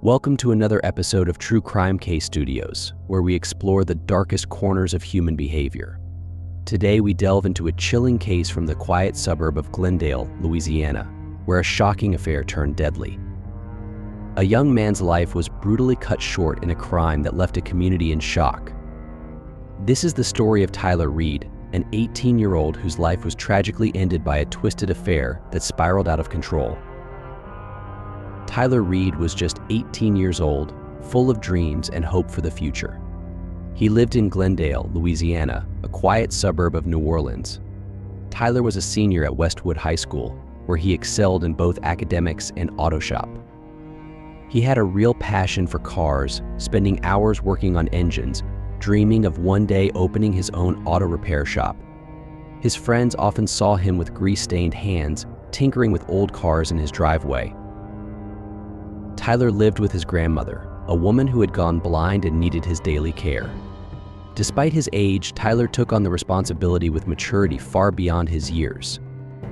Welcome to another episode of True Crime Case Studios, where we explore the darkest corners of human behavior. Today we delve into a chilling case from the quiet suburb of Glendale, Louisiana, where a shocking affair turned deadly. A young man's life was brutally cut short in a crime that left a community in shock. This is the story of Tyler Reed, an 18-year-old whose life was tragically ended by a twisted affair that spiraled out of control. Tyler Reed was just 18 years old, full of dreams and hope for the future. He lived in Glendale, Louisiana, a quiet suburb of New Orleans. Tyler was a senior at Westwood High School, where he excelled in both academics and auto shop. He had a real passion for cars, spending hours working on engines, dreaming of one day opening his own auto repair shop. His friends often saw him with grease-stained hands, tinkering with old cars in his driveway. Tyler lived with his grandmother, a woman who had gone blind and needed his daily care. Despite his age, Tyler took on the responsibility with maturity far beyond his years.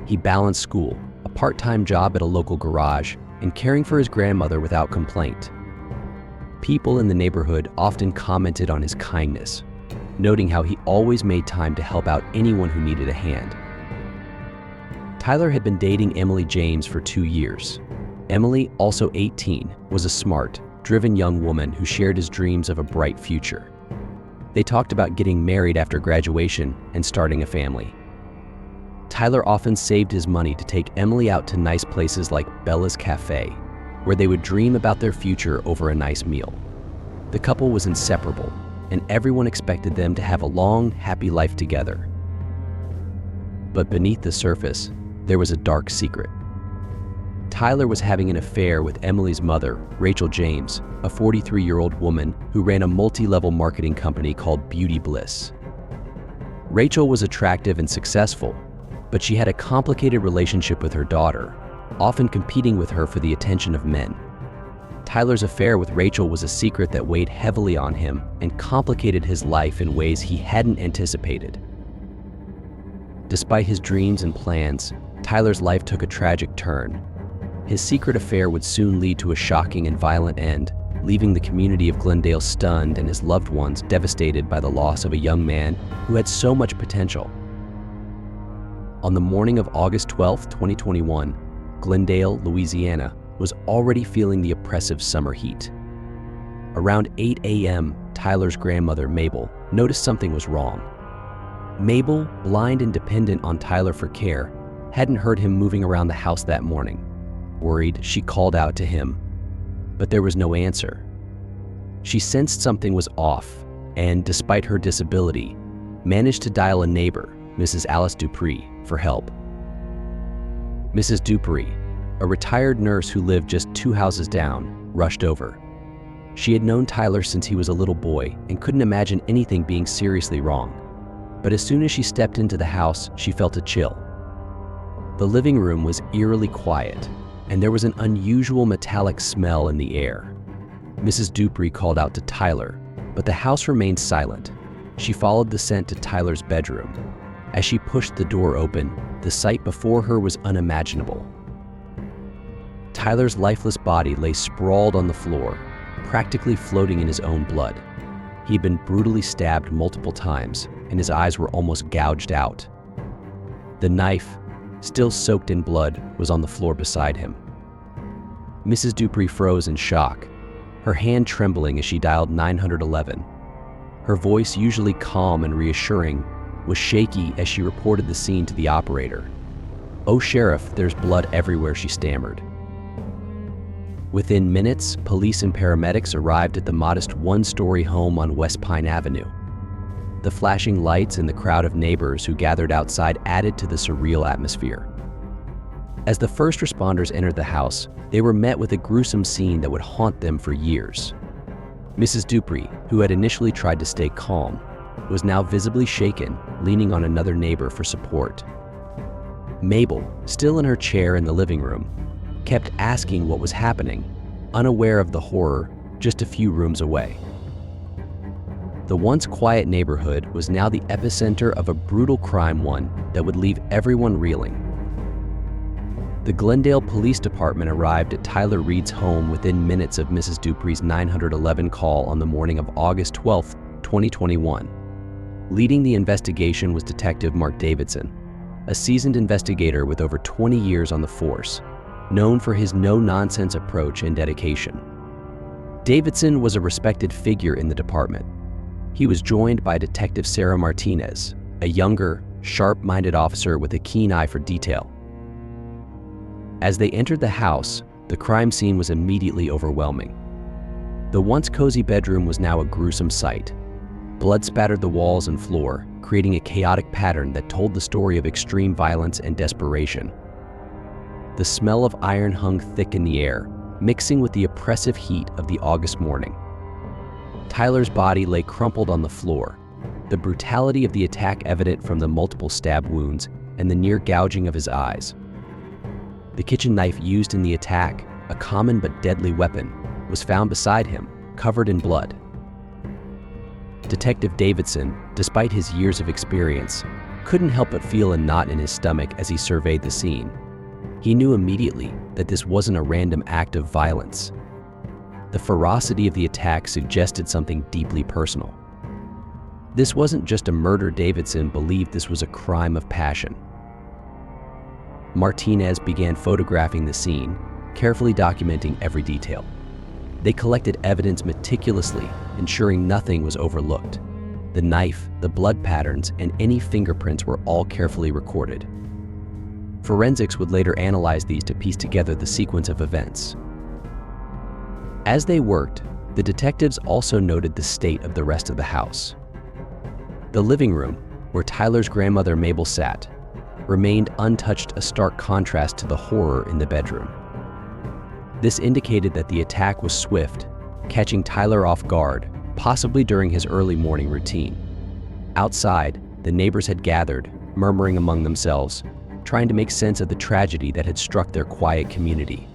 He balanced school, a part-time job at a local garage, and caring for his grandmother without complaint. People in the neighborhood often commented on his kindness, noting how he always made time to help out anyone who needed a hand. Tyler had been dating Emily James for 2 years. Emily, also 18, was a smart, driven young woman who shared his dreams of a bright future. They talked about getting married after graduation and starting a family. Tyler often saved his money to take Emily out to nice places like Bella's Cafe, where they would dream about their future over a nice meal. The couple was inseparable, and everyone expected them to have a long, happy life together. But beneath the surface, there was a dark secret. Tyler was having an affair with Emily's mother, Rachel James, a 43-year-old woman who ran a multi-level marketing company called Beauty Bliss. Rachel was attractive and successful, but she had a complicated relationship with her daughter, often competing with her for the attention of men. Tyler's affair with Rachel was a secret that weighed heavily on him and complicated his life in ways he hadn't anticipated. Despite his dreams and plans, Tyler's life took a tragic turn. His secret affair would soon lead to a shocking and violent end, leaving the community of Glendale stunned and his loved ones devastated by the loss of a young man who had so much potential. On the morning of August 12, 2021, Glendale, Louisiana, was already feeling the oppressive summer heat. Around 8 a.m., Tyler's grandmother, Mabel, noticed something was wrong. Mabel, blind and dependent on Tyler for care, hadn't heard him moving around the house that morning. Worried, she called out to him, but there was no answer. She sensed something was off and, despite her disability, managed to dial a neighbor, Mrs. Alice Dupree, for help. Mrs. Dupree, a retired nurse who lived just 2 houses down, rushed over. She had known Tyler since he was a little boy and couldn't imagine anything being seriously wrong. But as soon as she stepped into the house, she felt a chill. The living room was eerily quiet, and there was an unusual metallic smell in the air. Mrs. Dupree called out to Tyler, but the house remained silent. She followed the scent to Tyler's bedroom. As she pushed the door open, the sight before her was unimaginable. Tyler's lifeless body lay sprawled on the floor, practically floating in his own blood. He'd been brutally stabbed multiple times, and his eyes were almost gouged out. The knife, still soaked in blood, was on the floor beside him. Mrs. Dupree froze in shock, her hand trembling as she dialed 911. Her voice, usually calm and reassuring, was shaky as she reported the scene to the operator. "Oh, Sheriff, there's blood everywhere," she stammered. Within minutes, police and paramedics arrived at the modest one-story home on West Pine Avenue. The flashing lights and the crowd of neighbors who gathered outside added to the surreal atmosphere. As the first responders entered the house, they were met with a gruesome scene that would haunt them for years. Mrs. Dupree, who had initially tried to stay calm, was now visibly shaken, leaning on another neighbor for support. Mabel, still in her chair in the living room, kept asking what was happening, unaware of the horror just a few rooms away. The once quiet neighborhood was now the epicenter of a brutal crime, one that would leave everyone reeling. The Glendale Police Department arrived at Tyler Reed's home within minutes of Mrs. Dupree's 911 call on the morning of August 12, 2021. Leading the investigation was Detective Mark Davidson, a seasoned investigator with over 20 years on the force, known for his no-nonsense approach and dedication. Davidson was a respected figure in the department. He was joined by Detective Sarah Martinez, a younger, sharp-minded officer with a keen eye for detail. As they entered the house, the crime scene was immediately overwhelming. The once cozy bedroom was now a gruesome sight. Blood spattered the walls and floor, creating a chaotic pattern that told the story of extreme violence and desperation. The smell of iron hung thick in the air, mixing with the oppressive heat of the August morning. Tyler's body lay crumpled on the floor, the brutality of the attack evident from the multiple stab wounds and the near gouging of his eyes. The kitchen knife used in the attack, a common but deadly weapon, was found beside him, covered in blood. Detective Davidson, despite his years of experience, couldn't help but feel a knot in his stomach as he surveyed the scene. He knew immediately that this wasn't a random act of violence. The ferocity of the attack suggested something deeply personal. This wasn't just a murder. Davidson believed this was a crime of passion. Martinez began photographing the scene, carefully documenting every detail. They collected evidence meticulously, ensuring nothing was overlooked. The knife, the blood patterns, and any fingerprints were all carefully recorded. Forensics would later analyze these to piece together the sequence of events. As they worked, the detectives also noted the state of the rest of the house. The living room, where Tyler's grandmother Mabel sat, remained untouched, a stark contrast to the horror in the bedroom. This indicated that the attack was swift, catching Tyler off guard, possibly during his early morning routine. Outside, the neighbors had gathered, murmuring among themselves, trying to make sense of the tragedy that had struck their quiet community.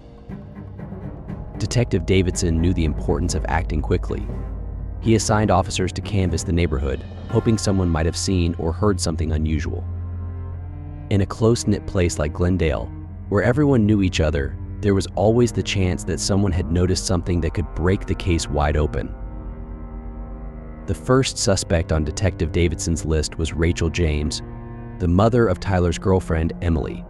Detective Davidson knew the importance of acting quickly. He assigned officers to canvass the neighborhood, hoping someone might have seen or heard something unusual. In a close-knit place like Glendale, where everyone knew each other, there was always the chance that someone had noticed something that could break the case wide open. The first suspect on Detective Davidson's list was Rachel James, the mother of Tyler's girlfriend, Emily.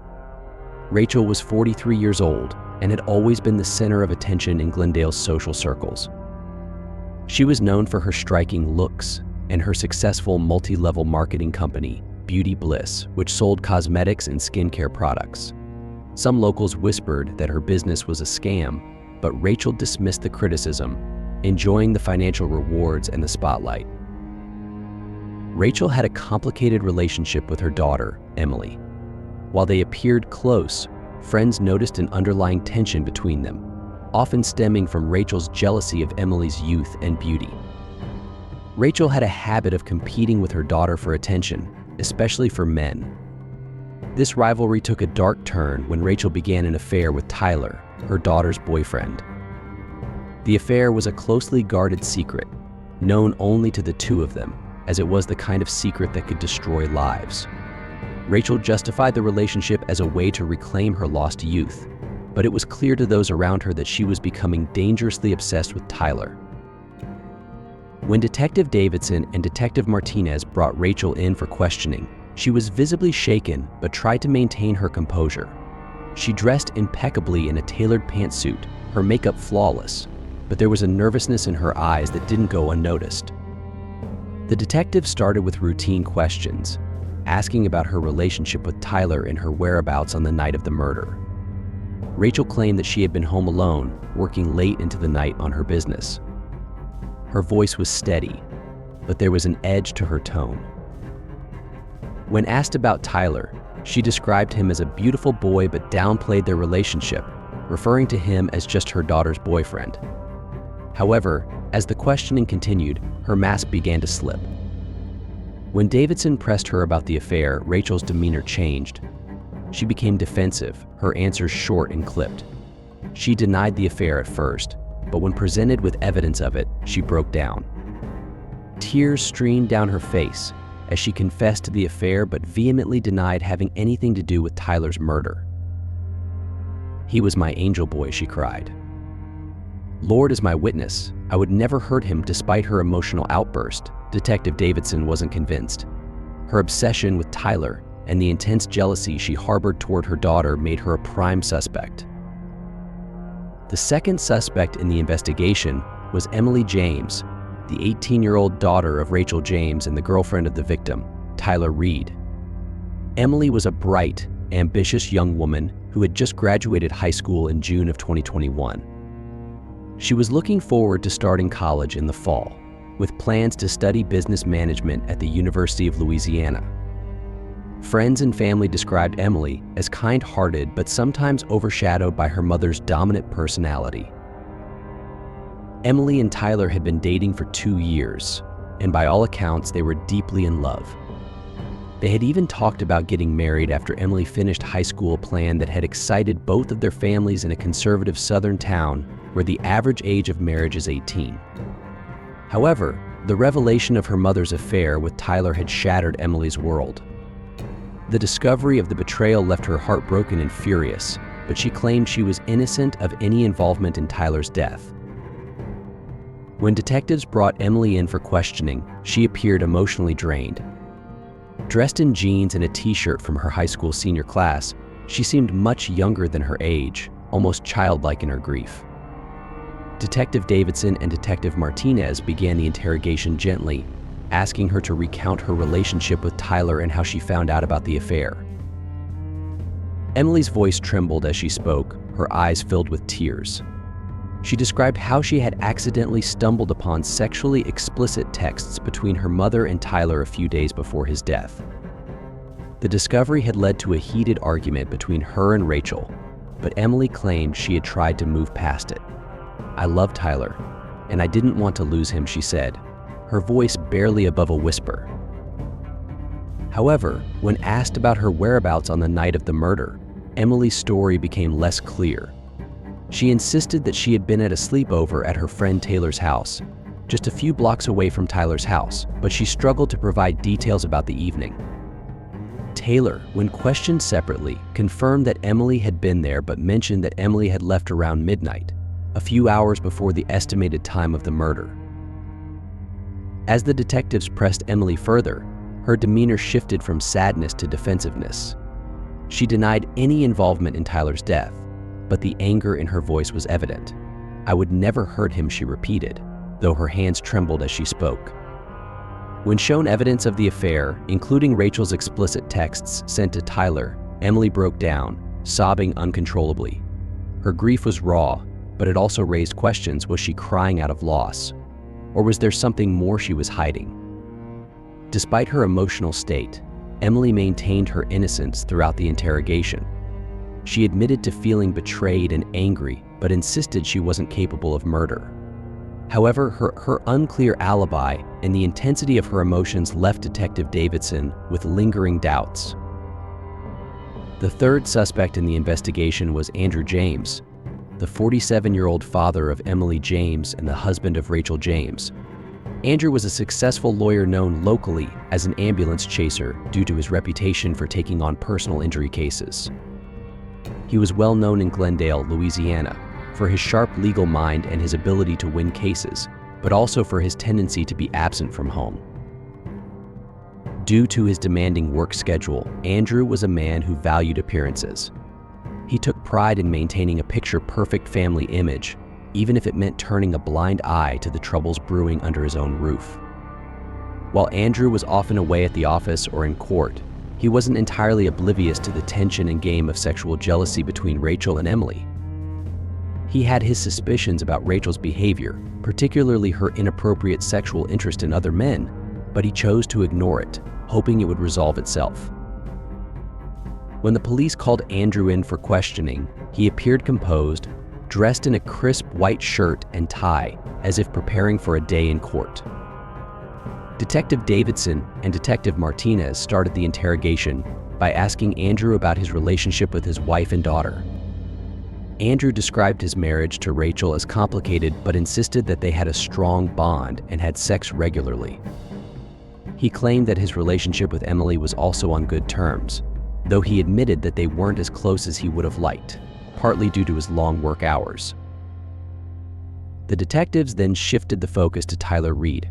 Rachel was 43 years old and had always been the center of attention in Glendale's social circles. She was known for her striking looks and her successful multi-level marketing company, Beauty Bliss, which sold cosmetics and skincare products. Some locals whispered that her business was a scam, but Rachel dismissed the criticism, enjoying the financial rewards and the spotlight. Rachel had a complicated relationship with her daughter, Emily. While they appeared close, friends noticed an underlying tension between them, often stemming from Rachel's jealousy of Emily's youth and beauty. Rachel had a habit of competing with her daughter for attention, especially for men. This rivalry took a dark turn when Rachel began an affair with Tyler, her daughter's boyfriend. The affair was a closely guarded secret, known only to the two of them, as it was the kind of secret that could destroy lives. Rachel justified the relationship as a way to reclaim her lost youth, but it was clear to those around her that she was becoming dangerously obsessed with Tyler. When Detective Davidson and Detective Martinez brought Rachel in for questioning, she was visibly shaken but tried to maintain her composure. She dressed impeccably in a tailored pantsuit, her makeup flawless, but there was a nervousness in her eyes that didn't go unnoticed. The detective started with routine questions, asking about her relationship with Tyler and her whereabouts on the night of the murder. Rachel claimed that she had been home alone, working late into the night on her business. Her voice was steady, but there was an edge to her tone. When asked about Tyler, she described him as a beautiful boy but downplayed their relationship, referring to him as just her daughter's boyfriend. However, as the questioning continued, her mask began to slip. When Davidson pressed her about the affair, Rachel's demeanor changed. She became defensive, her answers short and clipped. She denied the affair at first, but when presented with evidence of it, she broke down. Tears streamed down her face as she confessed to the affair but vehemently denied having anything to do with Tyler's murder. "He was my angel boy," she cried. "Lord is my witness, I would never hurt him." Despite her emotional outburst, Detective Davidson wasn't convinced. Her obsession with Tyler and the intense jealousy she harbored toward her daughter made her a prime suspect. The second suspect in the investigation was Emily James, the 18-year-old daughter of Rachel James and the girlfriend of the victim, Tyler Reed. Emily was a bright, ambitious young woman who had just graduated high school in June of 2021. She was looking forward to starting college in the fall, with plans to study business management at the University of Louisiana. Friends and family described Emily as kind-hearted but sometimes overshadowed by her mother's dominant personality. Emily and Tyler had been dating for 2 years, and by all accounts, they were deeply in love. They had even talked about getting married after Emily finished high school, a plan that had excited both of their families in a conservative southern town where the average age of marriage is 18. However, the revelation of her mother's affair with Tyler had shattered Emily's world. The discovery of the betrayal left her heartbroken and furious, but she claimed she was innocent of any involvement in Tyler's death. When detectives brought Emily in for questioning, she appeared emotionally drained. Dressed in jeans and a t-shirt from her high school senior class, she seemed much younger than her age, almost childlike in her grief. Detective Davidson and Detective Martinez began the interrogation gently, asking her to recount her relationship with Tyler and how she found out about the affair. Emily's voice trembled as she spoke, her eyes filled with tears. She described how she had accidentally stumbled upon sexually explicit texts between her mother and Tyler a few days before his death. The discovery had led to a heated argument between her and Rachel, but Emily claimed she had tried to move past it. "I love Tyler, and I didn't want to lose him," she said, her voice barely above a whisper. However, when asked about her whereabouts on the night of the murder, Emily's story became less clear. She insisted that she had been at a sleepover at her friend Taylor's house, just a few blocks away from Tyler's house, but she struggled to provide details about the evening. Taylor, when questioned separately, confirmed that Emily had been there but mentioned that Emily had left around midnight, a few hours before the estimated time of the murder. As the detectives pressed Emily further, her demeanor shifted from sadness to defensiveness. She denied any involvement in Tyler's death, but the anger in her voice was evident. "I would never hurt him," she repeated, though her hands trembled as she spoke. When shown evidence of the affair, including Rachel's explicit texts sent to Tyler, Emily broke down, sobbing uncontrollably. Her grief was raw, but it also raised questions. Was she crying out of loss? Or was there something more she was hiding? Despite her emotional state, Emily maintained her innocence throughout the interrogation. She admitted to feeling betrayed and angry, but insisted she wasn't capable of murder. However, her unclear alibi and the intensity of her emotions left Detective Davidson with lingering doubts. The third suspect in the investigation was Andrew James, the 47-year-old father of Emily James and the husband of Rachel James. Andrew was a successful lawyer known locally as an ambulance chaser due to his reputation for taking on personal injury cases. He was well known in Glendale, Louisiana, for his sharp legal mind and his ability to win cases, but also for his tendency to be absent from home. Due to his demanding work schedule, Andrew was a man who valued appearances. He took pride in maintaining a picture-perfect family image, even if it meant turning a blind eye to the troubles brewing under his own roof. While Andrew was often away at the office or in court, he wasn't entirely oblivious to the tension and game of sexual jealousy between Rachel and Emily. He had his suspicions about Rachel's behavior, particularly her inappropriate sexual interest in other men, but he chose to ignore it, hoping it would resolve itself. When the police called Andrew in for questioning, he appeared composed, dressed in a crisp white shirt and tie, as if preparing for a day in court. Detective Davidson and Detective Martinez started the interrogation by asking Andrew about his relationship with his wife and daughter. Andrew described his marriage to Rachel as complicated but insisted that they had a strong bond and had sex regularly. He claimed that his relationship with Emily was also on good terms, though he admitted that they weren't as close as he would have liked. partly due to his long work hours. The detectives then shifted the focus to Tyler Reed.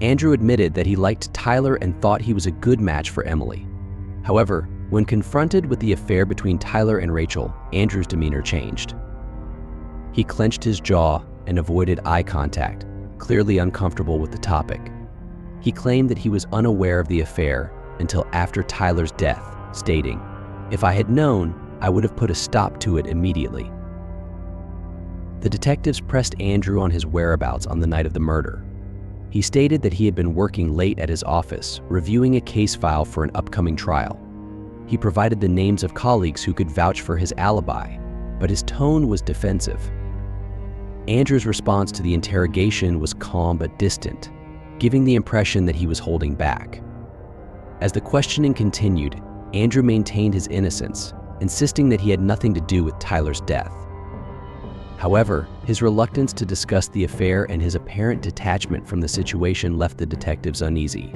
Andrew admitted that he liked Tyler and thought he was a good match for Emily. However, when confronted with the affair between Tyler and Rachel, Andrew's demeanor changed. He clenched his jaw and avoided eye contact, clearly uncomfortable with the topic. He claimed that he was unaware of the affair until after Tyler's death, stating, "If I had known, I would have put a stop to it immediately." The detectives pressed Andrew on his whereabouts on the night of the murder. He stated that he had been working late at his office, reviewing a case file for an upcoming trial. He provided the names of colleagues who could vouch for his alibi, but his tone was defensive. Andrew's response to the interrogation was calm but distant, giving the impression that he was holding back. As the questioning continued, Andrew maintained his innocence, insisting that he had nothing to do with Tyler's death. However, his reluctance to discuss the affair and his apparent detachment from the situation left the detectives uneasy.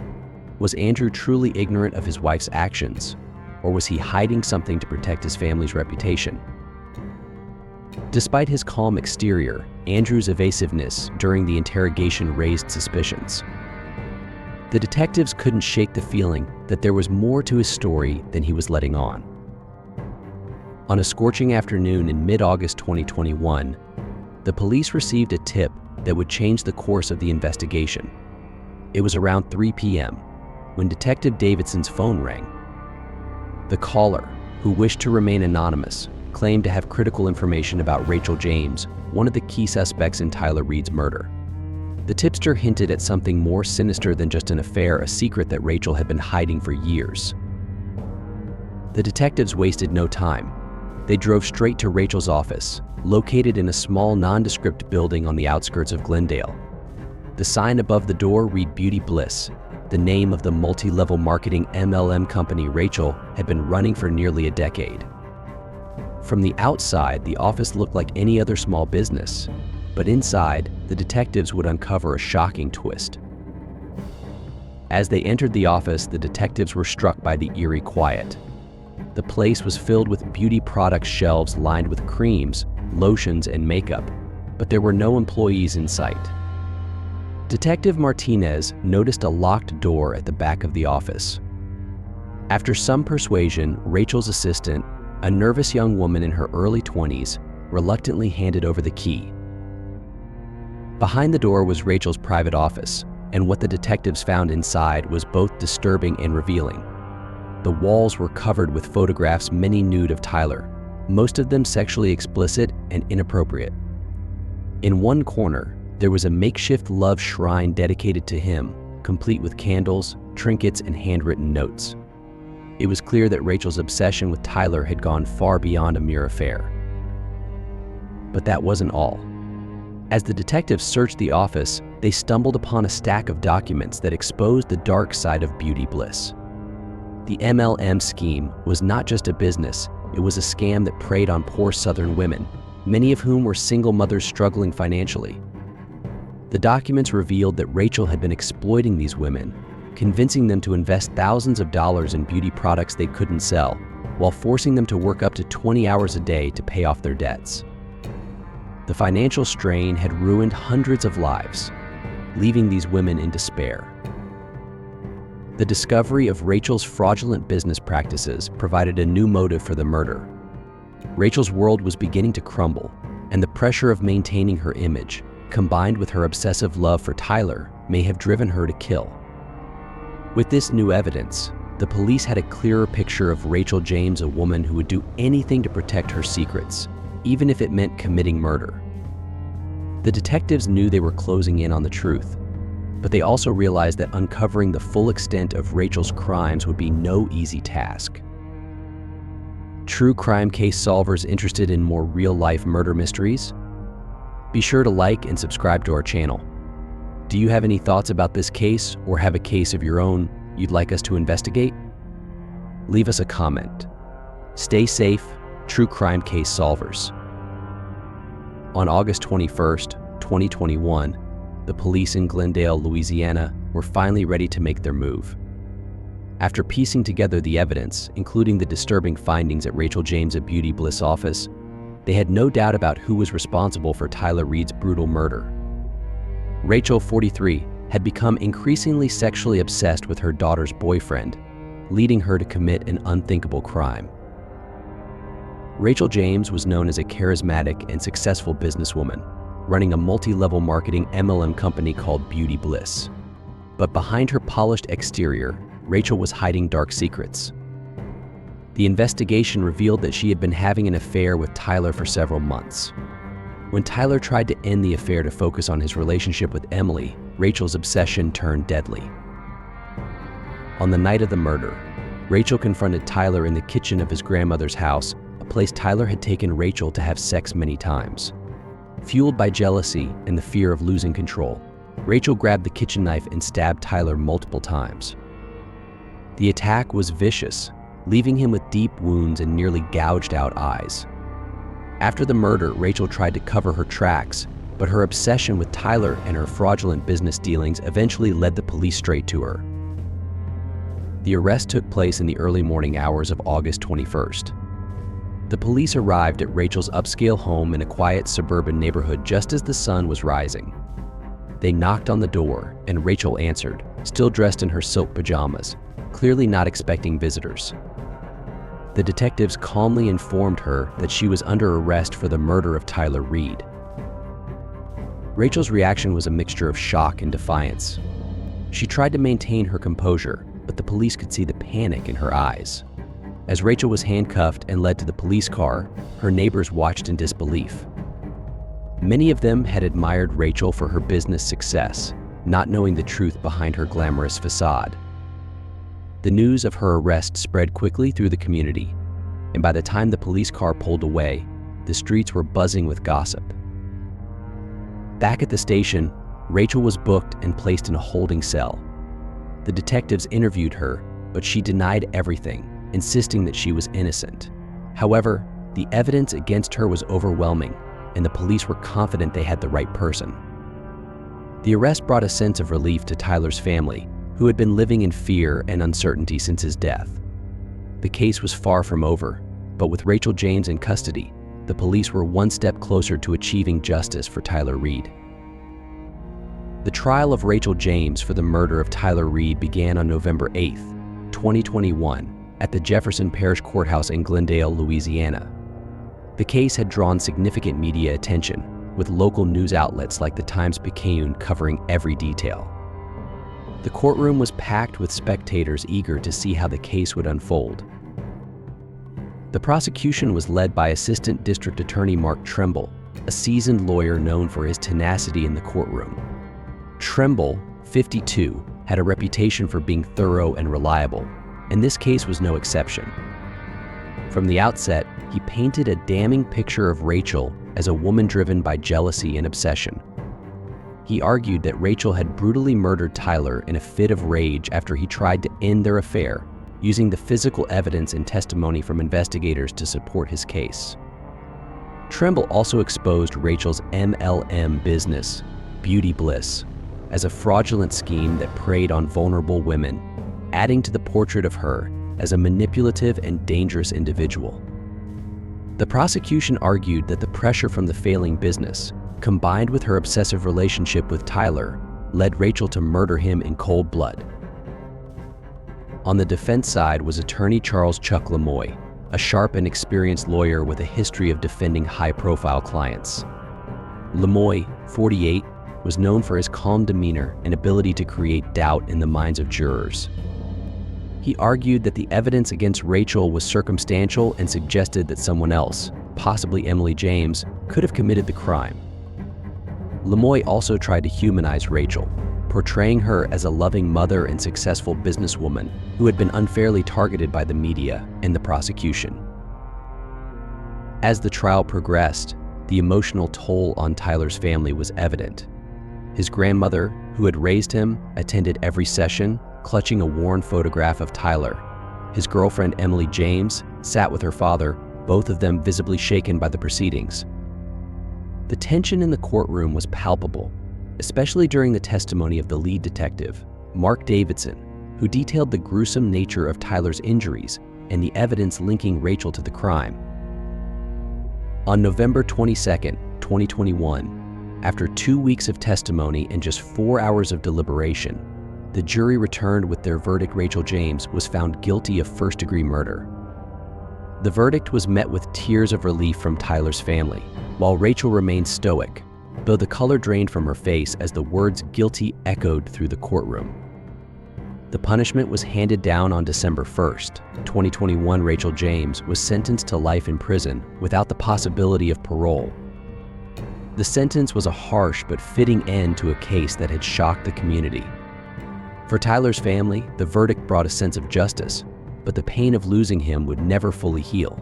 Was Andrew truly ignorant of his wife's actions, or was he hiding something to protect his family's reputation? Despite his calm exterior, Andrew's evasiveness during the interrogation raised suspicions. The detectives couldn't shake the feeling that there was more to his story than he was letting on. On a scorching afternoon in mid-August 2021, the police received a tip that would change the course of the investigation. It was around 3 p.m. when Detective Davidson's phone rang. The caller, who wished to remain anonymous, claimed to have critical information about Rachel James, one of the key suspects in Tyler Reed's murder. The tipster hinted at something more sinister than just an affair, a secret that Rachel had been hiding for years. The detectives wasted no time. They drove straight to Rachel's office, located in a small nondescript building on the outskirts of Glendale. The sign above the door read Beauty Bliss, the name of the multi-level marketing MLM company Rachel had been running for nearly a decade. From the outside, the office looked like any other small business, but inside, the detectives would uncover a shocking twist. As they entered the office, the detectives were struck by the eerie quiet. The place was filled with beauty product shelves lined with creams, lotions, and makeup, but there were no employees in sight. Detective Martinez noticed a locked door at the back of the office. After some persuasion, Rachel's assistant, a nervous young woman in her early 20s, reluctantly handed over the key. Behind the door was Rachel's private office, and what the detectives found inside was both disturbing and revealing. The walls were covered with photographs, many nude, of Tyler, most of them sexually explicit and inappropriate. In one corner, there was a makeshift love shrine dedicated to him, complete with candles, trinkets, and handwritten notes. It was clear that Rachel's obsession with Tyler had gone far beyond a mere affair. But that wasn't all. As the detectives searched the office, they stumbled upon a stack of documents that exposed the dark side of Beauty Bliss. The MLM scheme was not just a business, it was a scam that preyed on poor Southern women, many of whom were single mothers struggling financially. The documents revealed that Rachel had been exploiting these women, convincing them to invest thousands of dollars in beauty products they couldn't sell, while forcing them to work up to 20 hours a day to pay off their debts. The financial strain had ruined hundreds of lives, leaving these women in despair. The discovery of Rachel's fraudulent business practices provided a new motive for the murder. Rachel's world was beginning to crumble, and the pressure of maintaining her image, combined with her obsessive love for Tyler, may have driven her to kill. With this new evidence, the police had a clearer picture of Rachel James, a woman who would do anything to protect her secrets, even if it meant committing murder. The detectives knew they were closing in on the truth, but they also realized that uncovering the full extent of Rachel's crimes would be no easy task. True crime case solvers interested in more real-life murder mysteries? Be sure to like and subscribe to our channel. Do you have any thoughts about this case or have a case of your own you'd like us to investigate? Leave us a comment. Stay safe, true crime case solvers. On August 21st, 2021, the police in Glendale, Louisiana, were finally ready to make their move. After piecing together the evidence, including the disturbing findings at Rachel James' Beauty Bliss office, They had no doubt about who was responsible for Tyler Reed's brutal murder. Rachel, 43, had become increasingly sexually obsessed with her daughter's boyfriend, leading her to commit an unthinkable crime. Rachel James was known as a charismatic and successful businesswoman, running a multi-level marketing MLM company called Beauty Bliss. But behind her polished exterior, Rachel was hiding dark secrets. The investigation revealed that she had been having an affair with Tyler for several months. When Tyler tried to end the affair to focus on his relationship with Emily, Rachel's obsession turned deadly. On the night of the murder, Rachel confronted Tyler in the kitchen of his grandmother's house, a place Tyler had taken Rachel to have sex many times. Fueled by jealousy and the fear of losing control, Rachel grabbed the kitchen knife and stabbed Tyler multiple times. The attack was vicious, leaving him with deep wounds and nearly gouged out eyes. After the murder, Rachel tried to cover her tracks, but her obsession with Tyler and her fraudulent business dealings eventually led the police straight to her. The arrest took place in the early morning hours of August 21st. The police arrived at Rachel's upscale home in a quiet suburban neighborhood just as the sun was rising. They knocked on the door, and Rachel answered, still dressed in her silk pajamas, clearly not expecting visitors. The detectives calmly informed her that she was under arrest for the murder of Tyler Reed. Rachel's reaction was a mixture of shock and defiance. She tried to maintain her composure, but the police could see the panic in her eyes. As Rachel was handcuffed and led to the police car, her neighbors watched in disbelief. Many of them had admired Rachel for her business success, not knowing the truth behind her glamorous facade. The news of her arrest spread quickly through the community, and by the time the police car pulled away, the streets were buzzing with gossip. Back at the station, Rachel was booked and placed in a holding cell. The detectives interviewed her, but she denied everything, insisting that she was innocent. However, the evidence against her was overwhelming, and the police were confident they had the right person. The arrest brought a sense of relief to Tyler's family, who had been living in fear and uncertainty since his death. The case was far from over, but with Rachel James in custody, the police were one step closer to achieving justice for Tyler Reed. The trial of Rachel James for the murder of Tyler Reed began on November 8, 2021, at the Jefferson Parish Courthouse in Glendale, Louisiana. The case had drawn significant media attention, with local news outlets like the Times-Picayune covering every detail. The courtroom was packed with spectators eager to see how the case would unfold. The prosecution was led by Assistant District Attorney Mark Trimble, a seasoned lawyer known for his tenacity in the courtroom. Trimble, 52, had a reputation for being thorough and reliable, and this case was no exception. From the outset, he painted a damning picture of Rachel as a woman driven by jealousy and obsession. He argued that Rachel had brutally murdered Tyler in a fit of rage after he tried to end their affair, using the physical evidence and testimony from investigators to support his case. Trimble also exposed Rachel's MLM business, Beauty Bliss, as a fraudulent scheme that preyed on vulnerable women, adding to the portrait of her as a manipulative and dangerous individual. The prosecution argued that the pressure from the failing business, combined with her obsessive relationship with Tyler, led Rachel to murder him in cold blood. On the defense side was attorney Charles Chuck Lemoy, a sharp and experienced lawyer with a history of defending high-profile clients. Lemoy, 48, was known for his calm demeanor and ability to create doubt in the minds of jurors. He argued that the evidence against Rachel was circumstantial and suggested that someone else, possibly Emily James, could have committed the crime. Lemoy also tried to humanize Rachel, portraying her as a loving mother and successful businesswoman who had been unfairly targeted by the media and the prosecution. As the trial progressed, the emotional toll on Tyler's family was evident. His grandmother, who had raised him, attended every session, clutching a worn photograph of Tyler. His girlfriend, Emily James, sat with her father, both of them visibly shaken by the proceedings. The tension in the courtroom was palpable, especially during the testimony of the lead detective, Mark Davidson, who detailed the gruesome nature of Tyler's injuries and the evidence linking Rachel to the crime. On November 22, 2021, after 2 weeks of testimony and just 4 hours of deliberation, the jury returned with their verdict. Rachel James was found guilty of first-degree murder. The verdict was met with tears of relief from Tyler's family, while Rachel remained stoic, though the color drained from her face as the words guilty echoed through the courtroom. The punishment was handed down on December 1st, 2021. Rachel James was sentenced to life in prison without the possibility of parole. The sentence was a harsh but fitting end to a case that had shocked the community. For Tyler's family, the verdict brought a sense of justice, but the pain of losing him would never fully heal.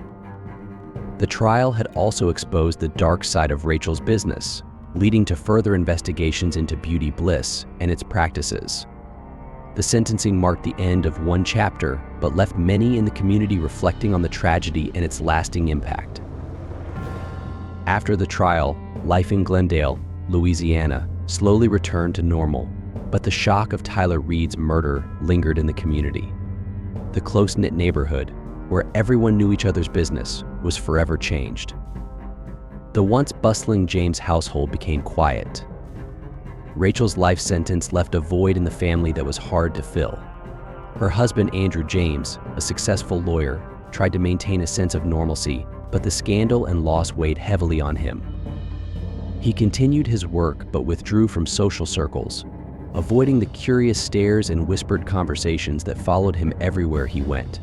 The trial had also exposed the dark side of Rachel's business, leading to further investigations into beauty bliss and its practices. The sentencing marked the end of one chapter, but left many in the community reflecting on the tragedy and its lasting impact. After the trial, life in Glendale, Louisiana, slowly returned to normal, but the shock of Tyler Reed's murder lingered in the community. The close-knit neighborhood, where everyone knew each other's business, was forever changed. The once bustling James household became quiet. Rachel's life sentence left a void in the family that was hard to fill. Her husband, Andrew James, a successful lawyer, tried to maintain a sense of normalcy, but the scandal and loss weighed heavily on him. He continued his work but withdrew from social circles, avoiding the curious stares and whispered conversations that followed him everywhere he went.